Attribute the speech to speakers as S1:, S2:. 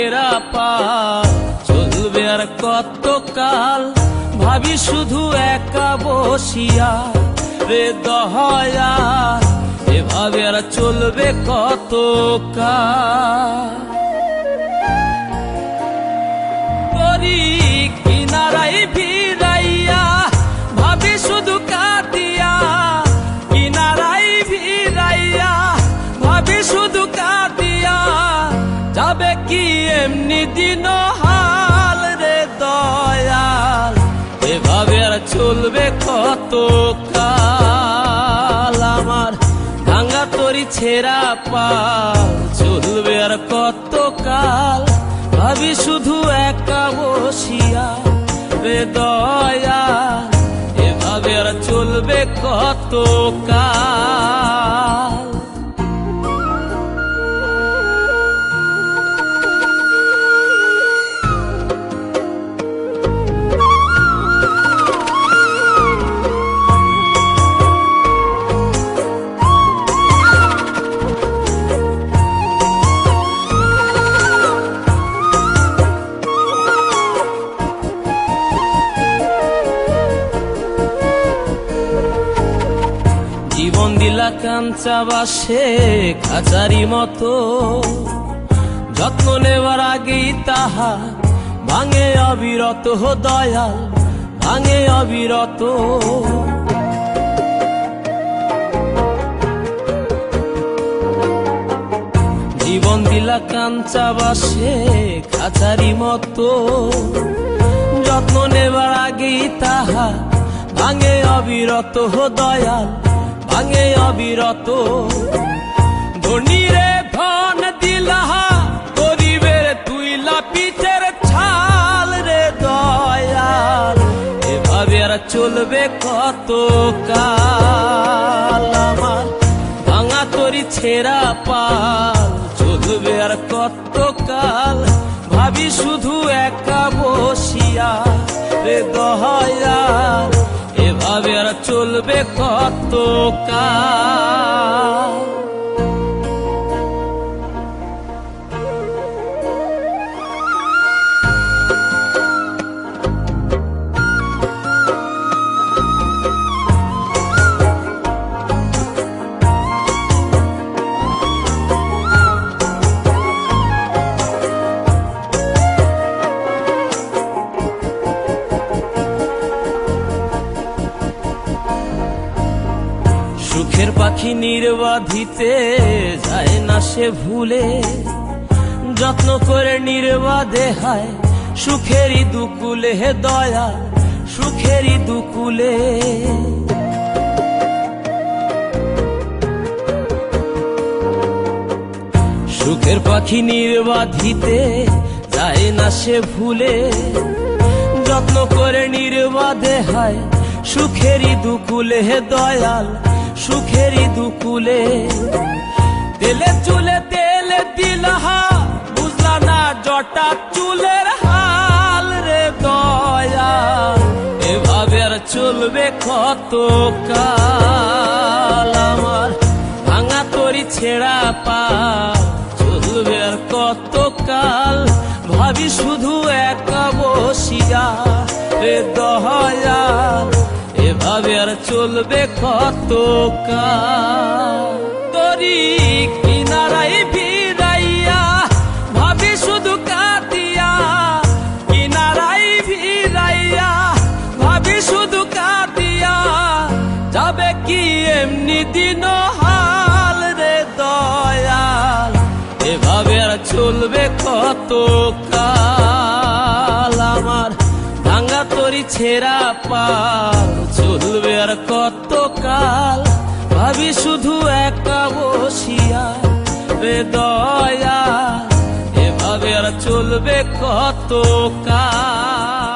S1: ছেঁড়া পাল চলবে আর কত কাল, ভাবি শুধু একা বসিয়া রে দয়াল, এভাবে আর চলবে কত কাল। করি কিনারাই ভিড়াইয়া ভাবি শুধু কাঁদিয়া, কিনারাই ভিড়াইয়া ভাবি শুধু কাঁদিয়া, যাবে কি এমনি দিন হাল রে দয়াল, এভাবে আর চলবে কত কাল। আমার ভাঙা তরি ছেঁড়া পাল চলবে আর কত কাল, ভাবি শুধু একা বসিয়া রে দয়াল, এভাবে আর চলবে কত কাল। জীবন দিলা কাঞ্চা বাসে খাঁচারি মতো, যত্ন নেওয়ার আগেই তাহা ভাঙে অবিরত দয়াল, ভাঙে অবিরত। জীবন দিলা কাঞ্চা বাসে খাঁচারি মতো, যত্ন নেওয়ার আগেই তাহা ভাঙে অবিরত দয়াল, ভাঙে অবিরত। ধনীরে ধন দিলা গরিবের তুইলা পিঠের ছাল রে দয়াল, এভাবে আর চলবে কত কাল। আমার ভাঙা তরি ছেঁড়া পাল চলবে আর কত কাল, ভাবি শুধু একা বসিয়া রে দয়াল, এভাবে আর চলবে কত কাল। সুখের পাখি নির্বাধিতে যায় না সে ভুলে, যত্ন করে নির্বাধে হায় সুখেরই দুকুলে হে দয়াল, সুখেরই দুকুলে। সুখের পাখি নির্বাধিতে যায় না সে ভুলে, যত্ন করে নির্বাধে হায় সুখেরই দুকুলে হে দয়াল, সুখেরই দুকুলে। তেলে চুলে তেলে দিলা বুঝলা না জটা চুলের হাল রে দয়াল, এভাবে আর চলবে কত কাল। আমার ভাঙা তরি ছেঁড়া পাল চলবে আর কত কাল, ভাবি শুধু একা বসিয়া রে দয়াল, এভাবে আর চলবে কত কাল। তরি কিনারাই ভিড়াইয়া ভাবি শুধু কাঁদিয়া, কিনারাই ভিড়াইয়া ভাবি শুধু কাঁদিয়া, যাবে কি এমনি দিন হাল রে দয়াল, এভাবে আর চলবে কত কাল। আমার ভাঙা তরি ছেঁড়া পাল চলবে আর কত কাল, ভাবি শুধু একা বসিয়া রে দয়াল, এভাবে আর চলবে কত কাল।